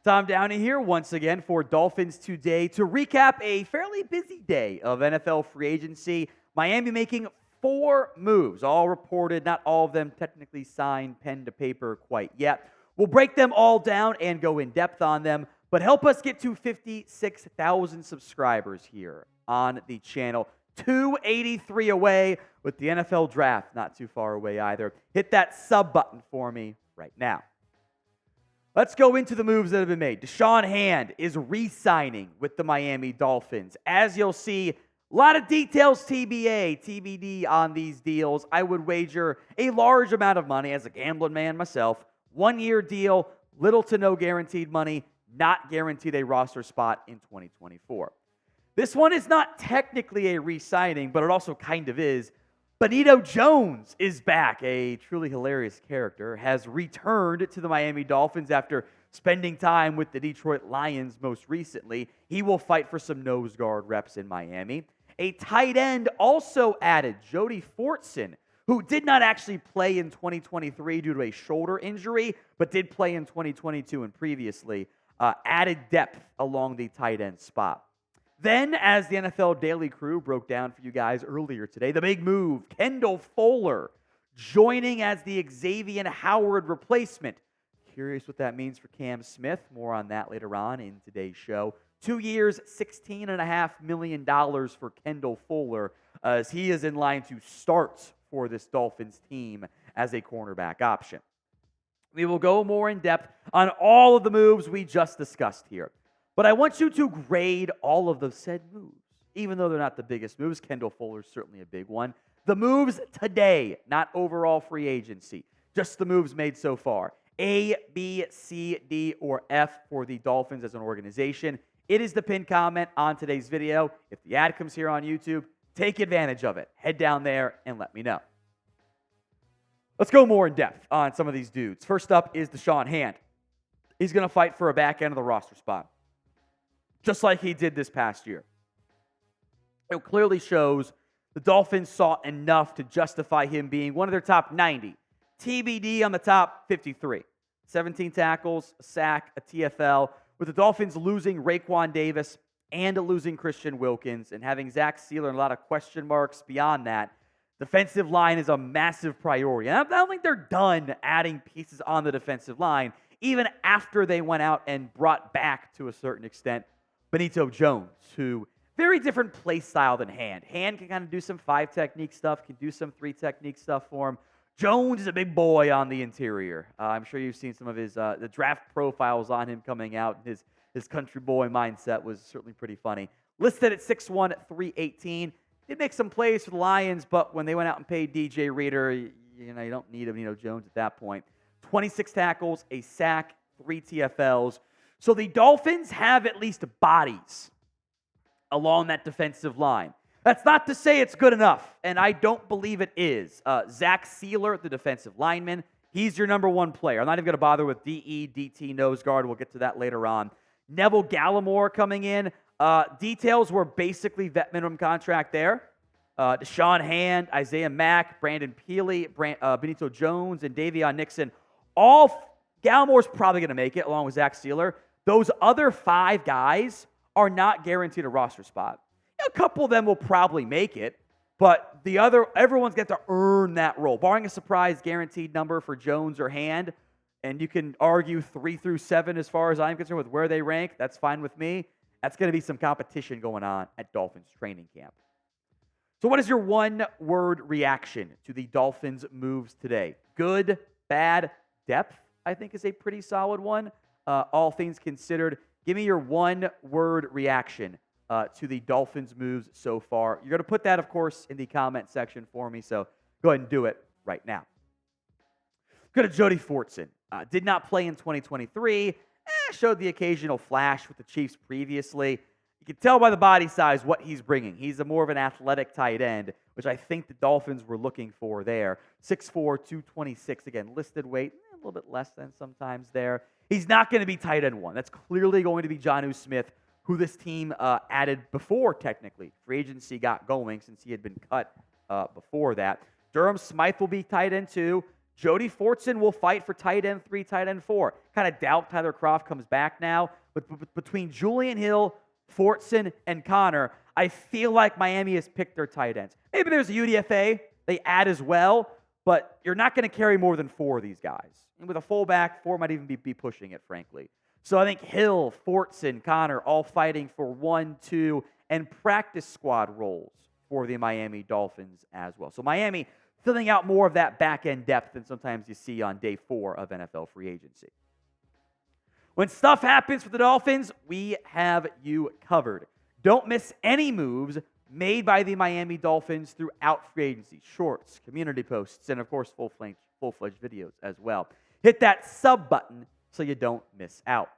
Tom Downey here once again for Dolphins Today to recap a fairly busy day of NFL free agency. Miami making 4 moves, all reported, not all of them technically signed pen to paper quite yet. We'll break them all down and go in depth on them, but help us get to 56,000 subscribers here on the channel. 283 away with the NFL draft, not too far away either. Hit that sub button for me right now. Let's go into the moves that have been made. DeShone Hand is re-signing with the Miami Dolphins. As you'll see, a lot of details TBD on these deals. I would wager a large amount of money as a gambling man myself. 1-year deal, little to no guaranteed money, not guaranteed a roster spot in 2024. This one is not technically a re-signing, but it also kind of is. Benito Jones is back. A truly hilarious character has returned to the Miami Dolphins after spending time with the Detroit Lions most recently. He will fight for some nose guard reps in Miami. A tight end also added, Jody Fortson, who did not actually play in 2023 due to a shoulder injury, but did play in 2022 and previously, added depth along the tight end spot. Then, as the NFL Daily Crew broke down for you guys earlier today, the big move, Kendall Fuller joining as the Xavier Howard replacement. Curious what that means for Cam Smith. More on that later on in today's show. 2 years, $16.5 million for Kendall Fuller, as he is in line to start for this Dolphins team as a cornerback option. We will go more in depth on all of the moves we just discussed here. But I want you to grade all of the said moves. Even though they're not the biggest moves, Kendall Fuller is certainly a big one. The moves today, not overall free agency, just the moves made so far. A, B, C, D, or F for the Dolphins as an organization. It is the pinned comment on today's video. If the ad comes here on YouTube, take advantage of it. Head down there and let me know. Let's go more in depth on some of these dudes. First up is DeShone Hand. He's going to fight for a back end of the roster spot, just like he did this past year. It clearly shows the Dolphins saw enough to justify him being one of their top 90. TBD on the top 53. 17 tackles, a sack, a TFL, with the Dolphins losing Raekwon Davis and losing Christian Wilkins and having Zach Sealer and a lot of question marks beyond that. Defensive line is a massive priority. And I don't think they're done adding pieces on the defensive line, even after they went out and brought back, to a certain extent, Benito Jones, who very different play style than Hand. Hand can kind of do some 5 technique stuff, can do some 3 technique stuff for him. Jones is a big boy on the interior. I'm sure you've seen some of his the draft profiles on him coming out. His country boy mindset was certainly pretty funny. Listed at 6'1", 318. Did make some plays for the Lions, but when they went out and paid DJ Reader, you don't need a Benito Jones at that point. 26 tackles, a sack, 3 TFLs. So the Dolphins have at least bodies along that defensive line. That's not to say it's good enough, and I don't believe it is. Zach Sealer, the defensive lineman, he's your number 1 player. I'm not even going to bother with DE, DT, nose guard. We'll get to that later on. Neville Gallimore coming in. Details were basically vet minimum contract there. DeShone Hand, Isaiah Mack, Brandon Peely, Benito Jones, and Davion Nixon. Gallimore's probably going to make it, along with Zach Sealer. Those other 5 guys are not guaranteed a roster spot. A couple of them will probably make it, but everyone's got to earn that role. Barring a surprise guaranteed number for Jones or Hand, and you can argue 3 through 7 as far as I'm concerned with where they rank, that's fine with me. That's going to be some competition going on at Dolphins training camp. So what is your one-word reaction to the Dolphins' moves today? Good, bad, depth, I think, is a pretty solid one. All things considered, give me your one-word reaction to the Dolphins' moves so far. You're going to put that, of course, in the comment section for me, so go ahead and do it right now. Go to Jody Fortson. Did not play in 2023. Showed the occasional flash with the Chiefs previously. You can tell by the body size what he's bringing. He's more of an athletic tight end, which I think the Dolphins were looking for there. 6'4", 226. Again, listed weight, a little bit less than sometimes there. He's not going to be tight end 1. That's clearly going to be Jonnu Smith, who this team added before, technically. Free agency got going since he had been cut before that. Durham Smythe will be tight end 2. Jody Fortson will fight for tight end 3, tight end 4. Kind of doubt Tyler Kroft comes back now. But between Julian Hill, Fortson, and Connor, I feel like Miami has picked their tight ends. Maybe there's a UDFA they add as well, but you're not going to carry more than 4 of these guys. And with a fullback, 4 might even be pushing it, frankly. So I think Hill, Fortson, Connor, all fighting for 1, 2, and practice squad roles for the Miami Dolphins as well. So Miami filling out more of that back-end depth than sometimes you see on day 4 of NFL free agency. When stuff happens for the Dolphins, we have you covered. Don't miss any moves made by the Miami Dolphins throughout free agency. Shorts, community posts, and of course full-fledged videos as well. Hit that sub button so you don't miss out.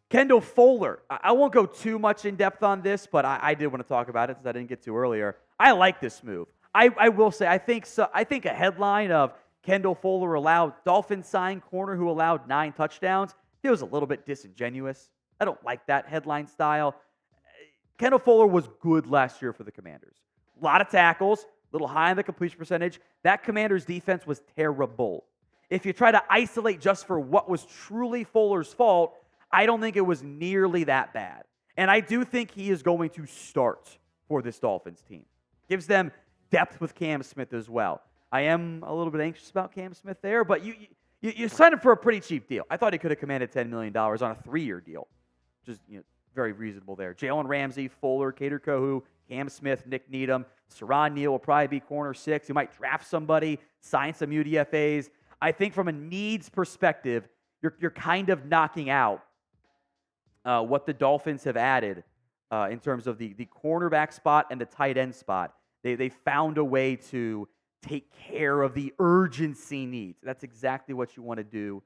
Kendall Fuller. I won't go too much in depth on this, but I did want to talk about it since I didn't get to earlier. I like this move. I will say, I think a headline of Kendall Fuller allowed Dolphins sign corner who allowed 9 touchdowns feels a little bit disingenuous. I don't like that headline style. Kendall Fuller was good last year for the Commanders. A lot of tackles, a little high in the completion percentage. That Commanders defense was terrible. If you try to isolate just for what was truly Fuller's fault, I don't think it was nearly that bad. And I do think he is going to start for this Dolphins team. Gives them depth with Cam Smith as well. I am a little bit anxious about Cam Smith there, but you signed him for a pretty cheap deal. I thought he could have commanded $10 million on a 3-year deal. Just very reasonable there. Jalen Ramsey, Fuller, Kader Kohu, Cam Smith, Nick Needham, Saron Neal will probably be corner 6. You might draft somebody, sign some UDFAs. I think from a needs perspective, you're kind of knocking out what the Dolphins have added in terms of the cornerback spot and the tight end spot. They found a way to take care of the urgency needs. That's exactly what you want to do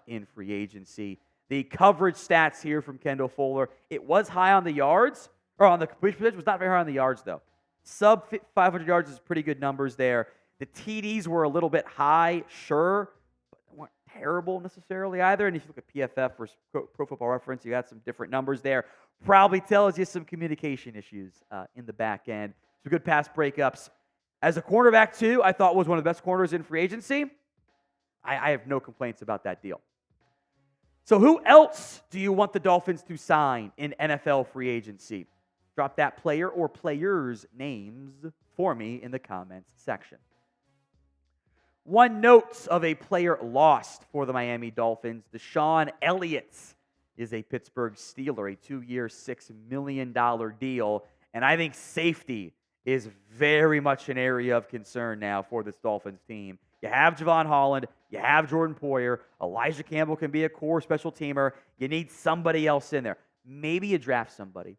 in free agency. The coverage stats here from Kendall Fuller, it was high on the yards, or on the completion percentage, was not very high on the yards, though. Sub 500 yards is pretty good numbers there. The TDs were a little bit high, sure, but they weren't terrible necessarily either. And if you look at PFF versus Pro Football Reference, you got some different numbers there. Probably tells you some communication issues in the back end. Some good pass breakups. As a cornerback, too, I thought was one of the best corners in free agency. I have no complaints about that deal. So who else do you want the Dolphins to sign in NFL free agency? Drop that player or players' names for me in the comments section. One note of a player lost for the Miami Dolphins, DeShone Elliott is a Pittsburgh Steeler, a 2-year, $6 million deal. And I think safety is very much an area of concern now for this Dolphins team. You have Javon Holland. You have Jordan Poyer. Elijah Campbell can be a core special teamer. You need somebody else in there. Maybe you draft somebody.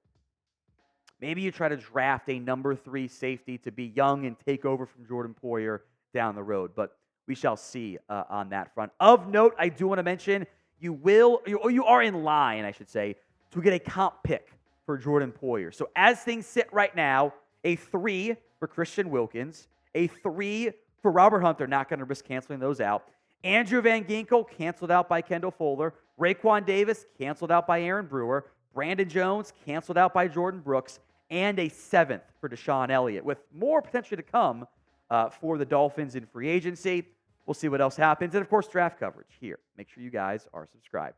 Maybe you try to draft a number 3 safety to be young and take over from Jordan Poyer down the road. But we shall see on that front. Of note, I do want to mention you are in line, I should say, to get a comp pick for Jordan Poyer. So as things sit right now, a 3 for Christian Wilkins, a 3 for Robert Hunt. They're not going to risk canceling those out. Andrew Van Ginkel, canceled out by Kendall Fuller. Raekwon Davis, canceled out by Aaron Brewer. Brandon Jones, canceled out by Jordan Brooks. And a 7th for DeShone Elliott, with more potentially to come for the Dolphins in free agency. We'll see what else happens. And, of course, draft coverage here. Make sure you guys are subscribed.